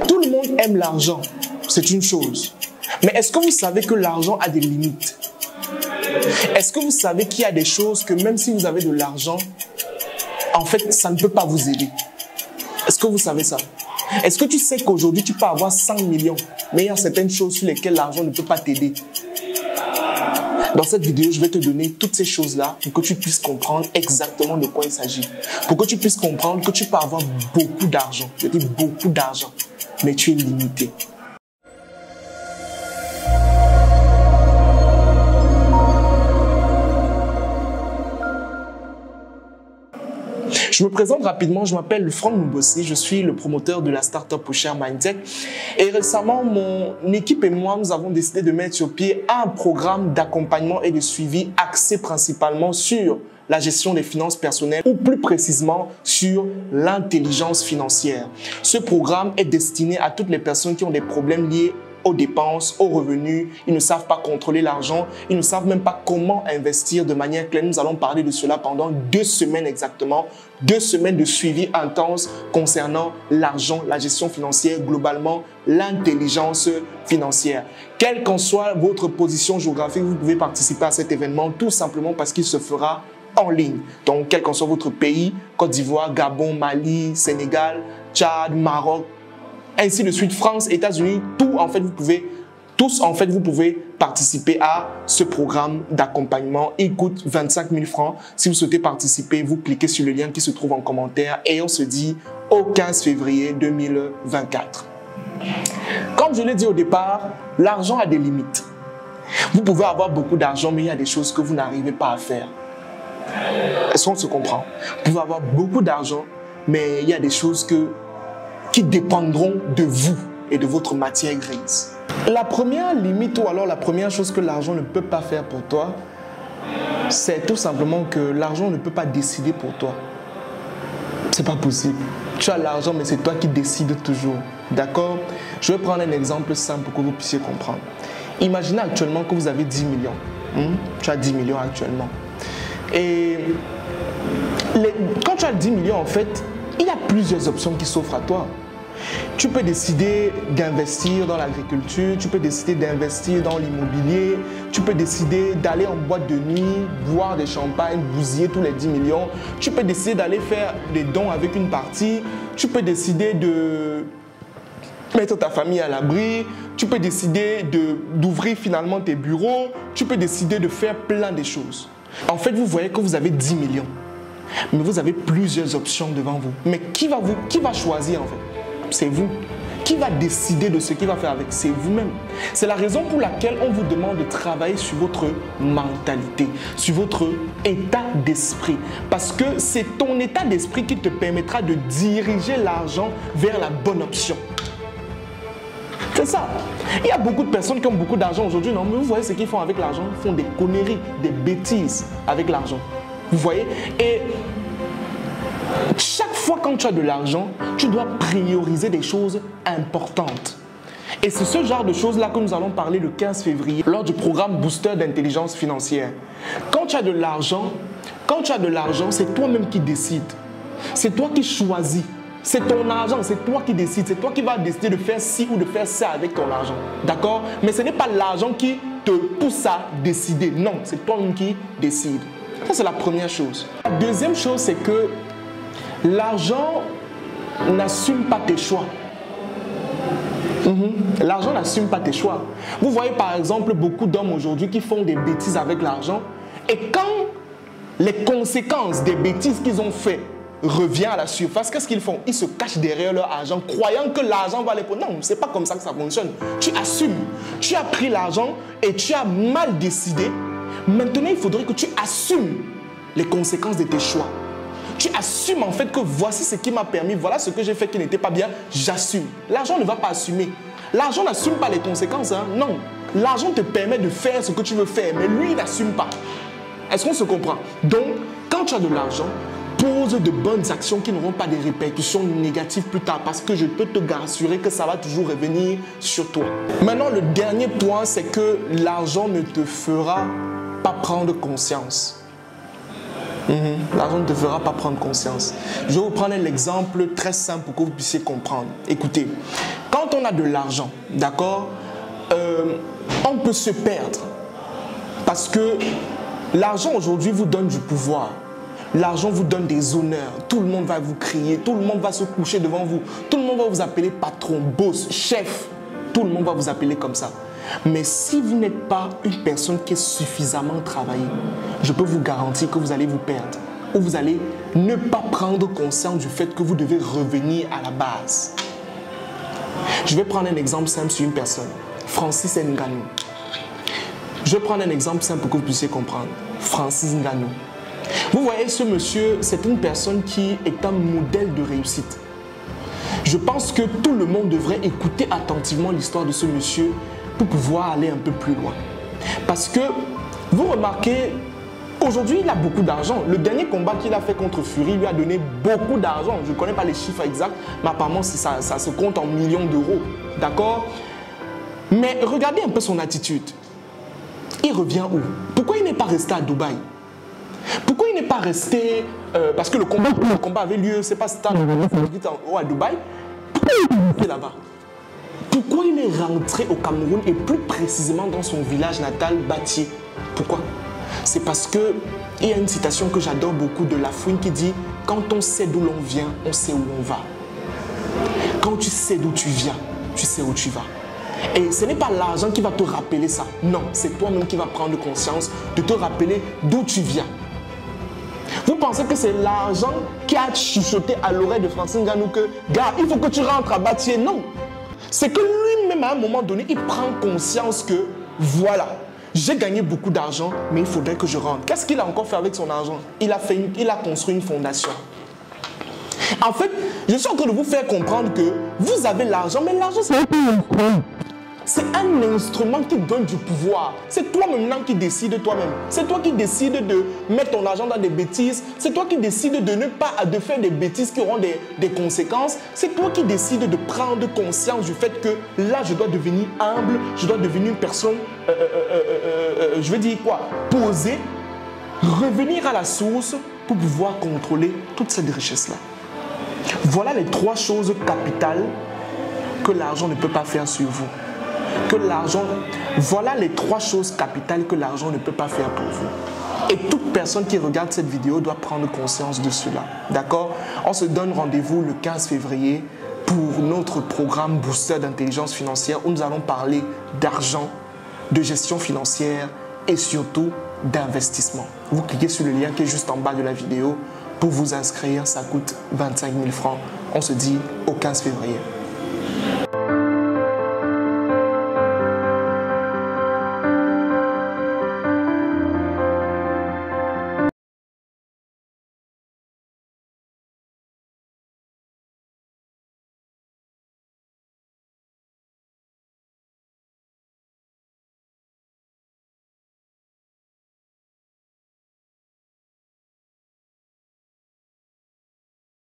Tout le monde aime l'argent, c'est une chose. Mais est-ce que vous savez que l'argent a des limites? Est-ce que vous savez qu'il y a des choses que même si vous avez de l'argent, en fait, ça ne peut pas vous aider? Est-ce que vous savez ça? Est-ce que tu sais qu'aujourd'hui, tu peux avoir 100 millions, mais il y a certaines choses sur lesquelles l'argent ne peut pas t'aider? Dans cette vidéo, je vais te donner toutes ces choses-là pour que tu puisses comprendre exactement de quoi il s'agit. Pour que tu puisses comprendre que tu peux avoir beaucoup d'argent, je dis beaucoup d'argent, mais tu es limité. Je me présente rapidement, je m'appelle Franck Moubossi, je suis le promoteur de la startup Pusher Mindtech. Et récemment, mon équipe et moi, nous avons décidé de mettre sur pied un programme d'accompagnement et de suivi axé principalement sur la gestion des finances personnelles ou plus précisément sur l'intelligence financière. Ce programme est destiné à toutes les personnes qui ont des problèmes liés aux dépenses, aux revenus, ils ne savent pas contrôler l'argent, ils ne savent même pas comment investir de manière claire. Nous allons parler de cela pendant 2 semaines exactement, 2 semaines de suivi intense concernant l'argent, la gestion financière, globalement l'intelligence financière. Quelle qu'en soit votre position géographique, vous pouvez participer à cet événement tout simplement parce qu'il se fera en ligne. Donc, quel qu'en soit votre pays, Côte d'Ivoire, Gabon, Mali, Sénégal, Tchad, Maroc, ainsi de suite, France, États-Unis, tous vous pouvez participer à ce programme d'accompagnement. Il coûte 25 000 francs. Si vous souhaitez participer, vous cliquez sur le lien qui se trouve en commentaire et on se dit au 15 février 2024. Comme je l'ai dit au départ, l'argent a des limites. Vous pouvez avoir beaucoup d'argent, mais il y a des choses que vous n'arrivez pas à faire. Est-ce qu'on se comprend? Vous pouvez avoir beaucoup d'argent, mais il y a des choses qui dépendront de vous et de votre matière grise. La première limite ou alors la première chose que l'argent ne peut pas faire pour toi, c'est tout simplement que l'argent ne peut pas décider pour toi. C'est pas possible. Tu as l'argent, mais c'est toi qui décides toujours. D'accord? Je vais prendre un exemple simple pour que vous puissiez comprendre. Imaginez actuellement que vous avez 10 millions. Tu as 10 millions actuellement. Et quand tu as 10 millions, en fait, il y a plusieurs options qui s'offrent à toi. Tu peux décider d'investir dans l'agriculture, tu peux décider d'investir dans l'immobilier, tu peux décider d'aller en boîte de nuit, boire des champagnes, bousiller tous les 10 millions, tu peux décider d'aller faire des dons avec une partie, tu peux décider de mettre ta famille à l'abri, tu peux décider d'ouvrir finalement tes bureaux, tu peux décider de faire plein de choses. En fait, vous voyez que vous avez 10 millions. Mais vous avez plusieurs options devant vous. Mais qui va choisir en fait? C'est vous. Qui va décider de ce qu'il va faire avec? C'est vous-même. C'est la raison pour laquelle on vous demande de travailler sur votre mentalité, sur votre état d'esprit. Parce que c'est ton état d'esprit qui te permettra de diriger l'argent vers la bonne option. C'est ça. Il y a beaucoup de personnes qui ont beaucoup d'argent aujourd'hui, non? Mais vous voyez ce qu'ils font avec l'argent? Ils font des conneries, des bêtises avec l'argent. Vous voyez? Et chaque fois quand tu as de l'argent, tu dois prioriser des choses importantes. Et c'est ce genre de choses-là que nous allons parler le 15 février lors du programme Booster d'intelligence financière. Quand tu as de l'argent, c'est toi-même qui décides. C'est toi qui choisis. C'est ton argent, c'est toi qui décides. C'est toi qui vas décider de faire ci ou de faire ça avec ton argent. D'accord? Mais ce n'est pas l'argent qui te pousse à décider. Non, c'est toi-même qui décides. Ça, c'est la première chose. La deuxième chose, c'est que l'argent n'assume pas tes choix. L'argent n'assume pas tes choix. Vous voyez par exemple beaucoup d'hommes aujourd'hui qui font des bêtises avec l'argent et quand les conséquences des bêtises qu'ils ont fait reviennent à la surface, qu'est-ce qu'ils font? Ils se cachent derrière leur argent croyant que l'argent va les prendre. Non, c'est pas comme ça que ça fonctionne. Tu assumes. Tu as pris l'argent et tu as mal décidé. Maintenant, il faudrait que tu assumes les conséquences de tes choix. Tu assumes en fait que voici ce qui m'a permis, voilà ce que j'ai fait qui n'était pas bien, j'assume. L'argent ne va pas assumer. L'argent n'assume pas les conséquences, hein? Non. L'argent te permet de faire ce que tu veux faire, mais lui, il n'assume pas. Est-ce qu'on se comprend? Donc, quand tu as de l'argent, pose de bonnes actions qui n'auront pas de répercussions négatives plus tard parce que je peux te rassurer que ça va toujours revenir sur toi. Maintenant, le dernier point, c'est que l'argent ne te fera pas prendre conscience. L'argent ne te fera pas prendre conscience. Je vais vous prendre l'exemple très simple pour que vous puissiez comprendre. Écoutez, quand on a de l'argent, d'accord, on peut se perdre. Parce que l'argent aujourd'hui vous donne du pouvoir. L'argent vous donne des honneurs. Tout le monde va vous crier, tout le monde va se coucher devant vous. Tout le monde va vous appeler patron, boss, chef. Tout le monde va vous appeler comme ça. Mais si vous n'êtes pas une personne qui est suffisamment travaillée, je peux vous garantir que vous allez vous perdre. Ou vous allez ne pas prendre conscience du fait que vous devez revenir à la base. Je vais prendre un exemple simple sur une personne. Francis Ngannou. Je vais prendre un exemple simple pour que vous puissiez comprendre. Francis Ngannou. Vous voyez, ce monsieur, c'est une personne qui est un modèle de réussite. Je pense que tout le monde devrait écouter attentivement l'histoire de ce monsieur pour pouvoir aller un peu plus loin. Parce que, vous remarquez, aujourd'hui, il a beaucoup d'argent. Le dernier combat qu'il a fait contre Fury lui a donné beaucoup d'argent. Je ne connais pas les chiffres exacts, mais apparemment, ça se compte en millions d'euros. D'accord? Mais regardez un peu son attitude. Il revient où? Pourquoi il n'est pas resté à Dubaï? Pourquoi il n'est pas resté... parce que le combat avait lieu, c'est pas stade à Dubaï. Pourquoi il est resté là-bas? Pourquoi il est rentré au Cameroun et plus précisément dans son village natal, Batié? Pourquoi? C'est parce que il y a une citation que j'adore beaucoup de Lafouine qui dit « Quand on sait d'où l'on vient, on sait où on va. Quand tu sais d'où tu viens, tu sais où tu vas. » Et ce n'est pas l'argent qui va te rappeler ça. Non, c'est toi-même qui vas prendre conscience de te rappeler d'où tu viens. Vous pensez que c'est l'argent qui a chuchoté à l'oreille de Francis Ngannou que « Gars, il faut que tu rentres à Batié. » Non. C'est que lui-même, à un moment donné, il prend conscience que voilà, j'ai gagné beaucoup d'argent, mais il faudrait que je rentre. Qu'est-ce qu'il a encore fait avec son argent? Il a construit une fondation. En fait, je suis en train de vous faire comprendre que vous avez l'argent, mais l'argent, c'est un instrument qui donne du pouvoir. C'est toi maintenant qui décides toi-même. C'est toi qui décides de mettre ton argent dans des bêtises. C'est toi qui décides de ne pas faire des bêtises qui auront des conséquences. C'est toi qui décides de prendre conscience du fait que là, je dois devenir humble, je dois devenir une personne, je veux dire quoi, posée, revenir à la source pour pouvoir contrôler toute cette richesse-là. Voilà les trois choses capitales que l'argent ne peut pas faire sur vous. Voilà les trois choses capitales que l'argent ne peut pas faire pour vous. Et toute personne qui regarde cette vidéo doit prendre conscience de cela. D'accord? On se donne rendez-vous le 15 février pour notre programme Booster d'intelligence financière où nous allons parler d'argent, de gestion financière et surtout d'investissement. Vous cliquez sur le lien qui est juste en bas de la vidéo pour vous inscrire. Ça coûte 25 000 francs. On se dit au 15 février.